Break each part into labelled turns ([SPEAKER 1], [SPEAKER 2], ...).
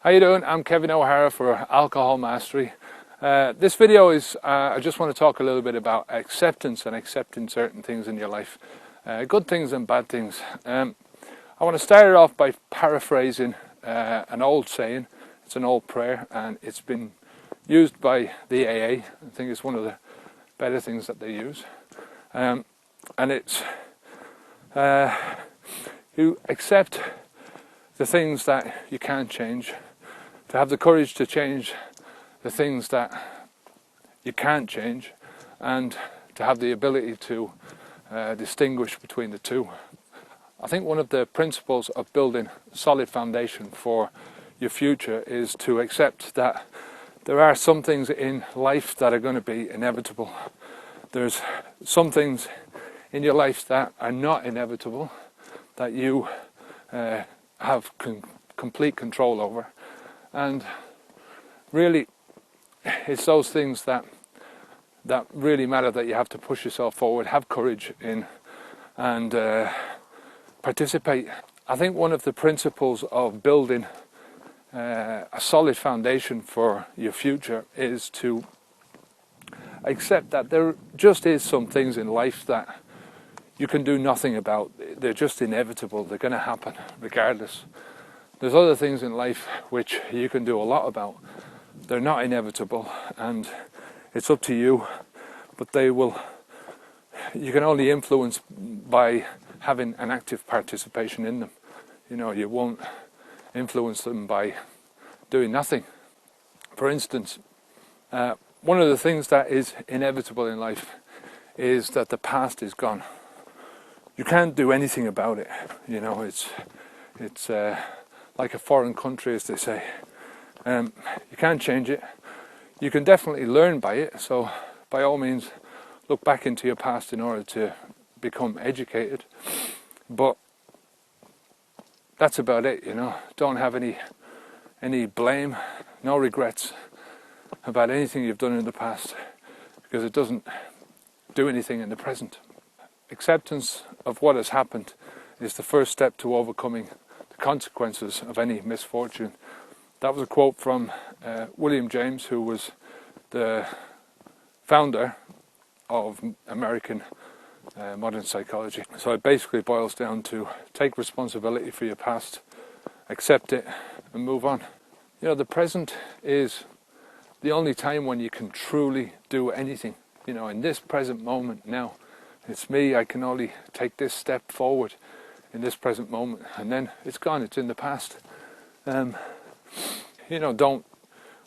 [SPEAKER 1] How you doing? I'm Kevin O'Hara for Alcohol Mastery. This video is, I just want to talk a little bit about acceptance and accepting certain things in your life. Good things and bad things. I want to start it off by paraphrasing an old saying. It's an old prayer and it's been used by the AA. I think it's one of the better things that they use. And it's, you accept the things that you can't change, to have the courage to change the things that you can't change, and to have the ability to distinguish between the two. I think one of the principles of building a solid foundation for your future is to accept that there are some things in life that are going to be inevitable. There's some things in your life that are not inevitable, that you have complete control over. And really, it's those things that really matter, that you have to push yourself forward, have courage in, and participate. I think one of the principles of building a solid foundation for your future is to accept that there just is some things in life that you can do nothing about. They're just inevitable. They're going to happen regardless. There's other things in life which you can do a lot about. They're not inevitable and it's up to you, but you can only influence by having an active participation in them. You know, you won't influence them by doing nothing. For instance, one of the things that is inevitable in life is that the past is gone. You can't do anything about it. You know, it's like a foreign country, as they say. You can't change it. You can definitely learn by it. So, by all means, look back into your past in order to become educated. But that's about it. You know, don't have any blame, no regrets about anything you've done in the past, because it doesn't do anything in the present. Acceptance of what has happened is the first step to overcoming the consequences of any misfortune. That was a quote from William James, who was the founder of American modern psychology. So it basically boils down to take responsibility for your past, accept it, and move on. You know, the present is the only time when you can truly do anything. You know, in this present moment now, it's me, I can only take this step forward in this present moment, and then it's gone, it's in the past. You know, don't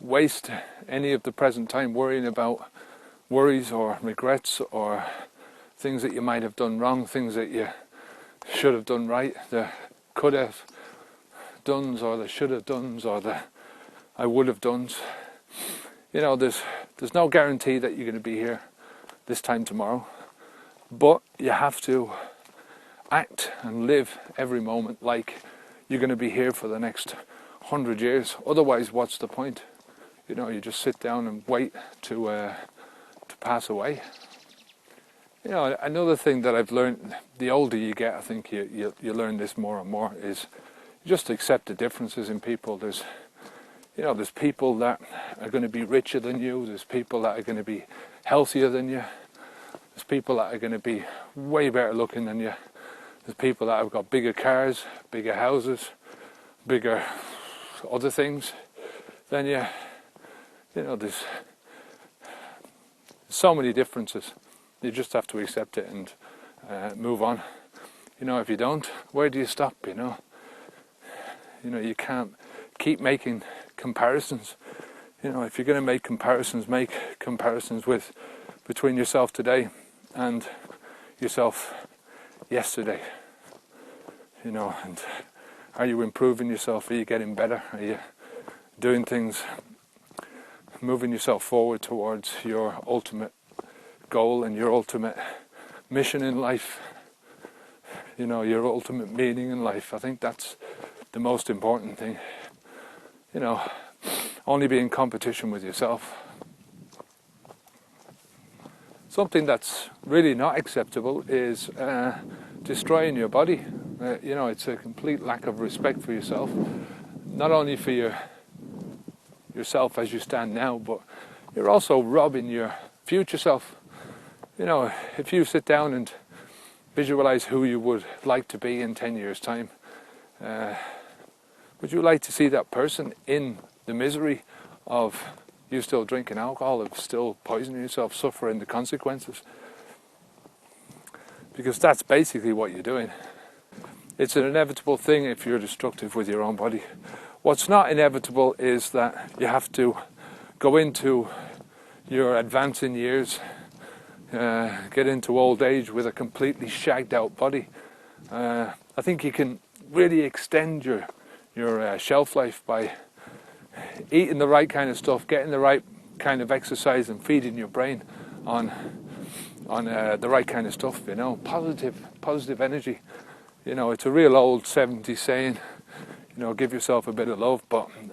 [SPEAKER 1] waste any of the present time worrying about worries or regrets or things that you might have done wrong, things that you should have done right, the could have dones or the should have dones or the I would have dones. You know, there's no guarantee that you're going to be here this time tomorrow, but you have to act and live every moment like you're going to be here for the next 100 years. Otherwise, what's the point? You know, you just sit down and wait to pass away. You know, another thing that I've learned, the older you get, I think you learn this more and more, is just accept the differences in people. There's people that are going to be richer than you. There's people that are going to be healthier than you. There's people that are going to be way better looking than you. There's people that have got bigger cars, bigger houses, bigger other things than you. You know, there's so many differences. You just have to accept it and move on. You know, if you don't, where do you stop? You know, you can't keep making comparisons. You know, if you're going to make comparisons between yourself today and yourself yesterday. You know, and are you improving yourself? Are you getting better? Are you doing things, moving yourself forward towards your ultimate goal and your ultimate mission in life? You know, your ultimate meaning in life. I think that's the most important thing. You know, only be in competition with yourself. Something that's really not acceptable is destroying your body. You know, it's a complete lack of respect for yourself, not only for your yourself as you stand now, but you're also robbing your future self. You know, if you sit down and visualize who you would like to be in 10 years' time, would you like to see that person in the misery of you still drinking alcohol, of still poisoning yourself, suffering the consequences? Because that's basically what you're doing. It's an inevitable thing if you're destructive with your own body. What's not inevitable is that you have to go into your advancing years, get into old age with a completely shagged out body. I think you can really extend your shelf life by eating the right kind of stuff, getting the right kind of exercise, and feeding your brain on the right kind of stuff. You know, positive energy. You know, it's a real old 70s saying. You know, give yourself a bit of love. But I'm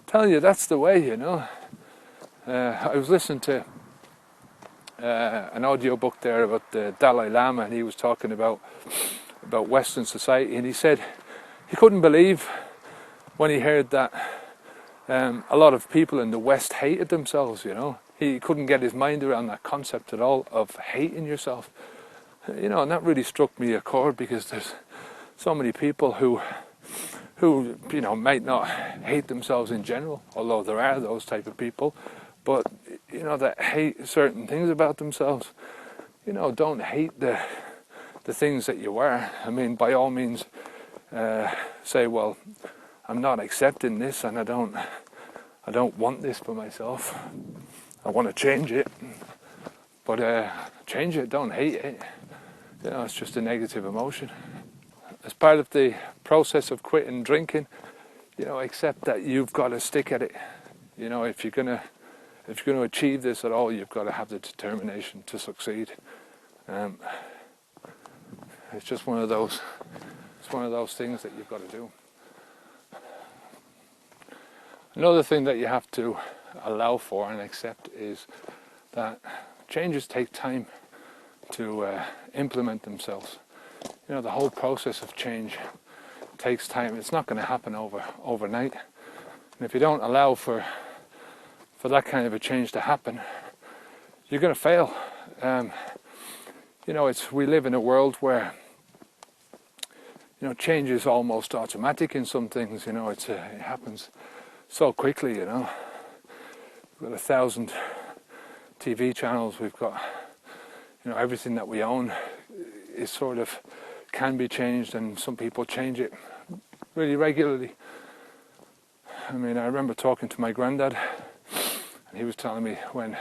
[SPEAKER 1] telling you, that's the way. You know, I was listening to an audio book there about the Dalai Lama, and he was talking about Western society, and he said he couldn't believe when he heard that a lot of people in the West hated themselves. You know, he couldn't get his mind around that concept at all of hating yourself. You know, and that really struck me a chord, because there's so many people who you know might not hate themselves in general, although there are those type of people, but you know that hate certain things about themselves. You know, don't hate the things that you are. I mean, by all means, say, well, I'm not accepting this, and I don't want this for myself. I want to change it, but change it. Don't hate it. You know, it's just a negative emotion. As part of the process of quitting drinking, you know, accept that you've got to stick at it. You know, if you're gonna achieve this at all, you've got to have the determination to succeed. It's just one of those. It's one of those things that you've got to do. Another thing that you have to allow for and accept is that changes take time to implement themselves. You know, the whole process of change takes time. It's not going to happen overnight. And if you don't allow for that kind of a change to happen, you're going to fail. You know, we live in a world where, you know, change is almost automatic in some things. You know, it happens so quickly. You know, we've got 1,000 TV channels. We've got, you know, everything that we own is sort of can be changed, and some people change it really regularly. I mean, I remember talking to my granddad, and he was telling me when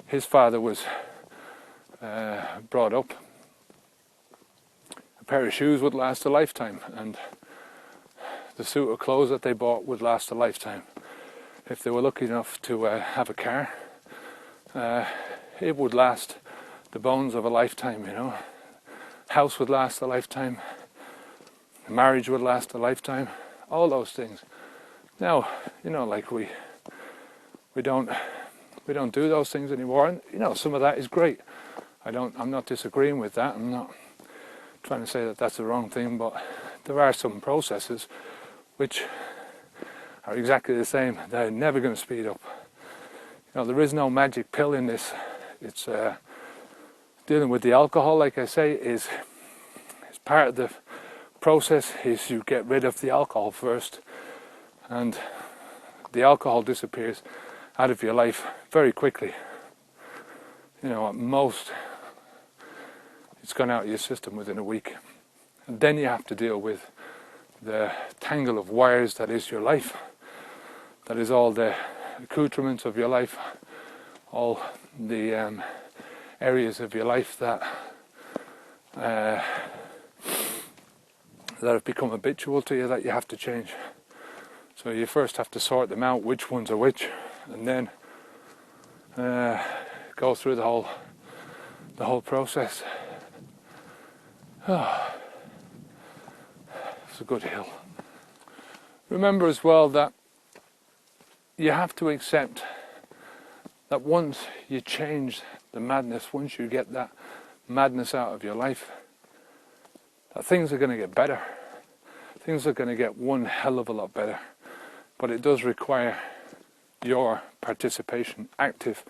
[SPEAKER 1] his father was brought up, a pair of shoes would last a lifetime, and the suit of clothes that they bought would last a lifetime. If they were lucky enough to have a car, it would last the bones of a lifetime. You know, house would last a lifetime, marriage would last a lifetime, all those things. Now, you know, like we don't do those things anymore, and you know, some of that is great. I'm not disagreeing with that. I'm not trying to say that that's the wrong thing, but there are some processes which are exactly the same. They're never going to speed up. You know, there is no magic pill in this. It's dealing with the alcohol, like I say, is part of the process. Is you get rid of the alcohol first, and the alcohol disappears out of your life very quickly. You know, at most, it's gone out of your system within a week. And then you have to deal with the tangle of wires that is your life. That is all the accoutrements of your life, all the areas of your life that have become habitual to you, that you have to change. So you first have to sort them out, which ones are which, and then go through the whole process. Oh, it's a good hill. Remember as well that you have to accept that once you change the madness, once you get that madness out of your life, that things are going to get better. Things are going to get one hell of a lot better. But it does require your participation, active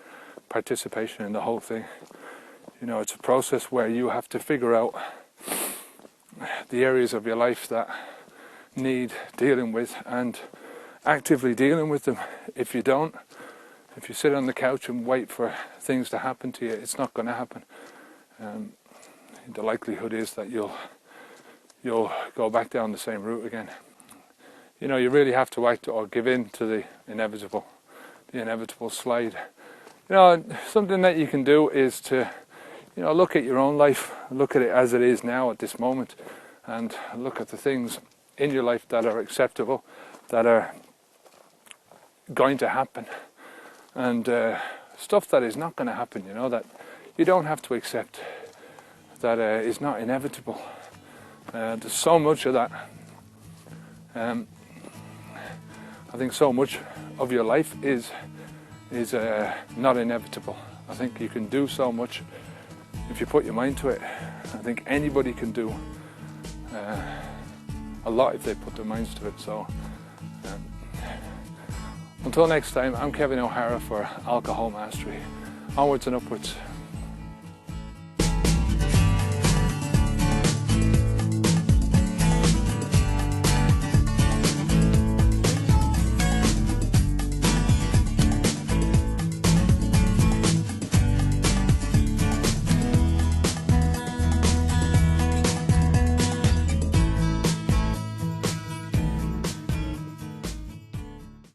[SPEAKER 1] participation in the whole thing. You know, it's a process where you have to figure out the areas of your life that need dealing with and actively dealing with them. If you don't, if you sit on the couch and wait for things to happen to you, it's not going to happen. The likelihood is that you'll go back down the same route again. You know, you really have to act or give in to the inevitable slide. You know, something that you can do is to, you know, look at your own life, look at it as it is now at this moment, and look at the things in your life that are acceptable, that are going to happen, and stuff that is not going to happen, you know, that you don't have to accept, that is not inevitable. There's so much of that. I think so much of your life is not inevitable. I think you can do so much if you put your mind to it. I think anybody can do a lot if they put their minds to it. So until next time, I'm Kevin O'Hara for Alcohol Mastery. Onwards and upwards.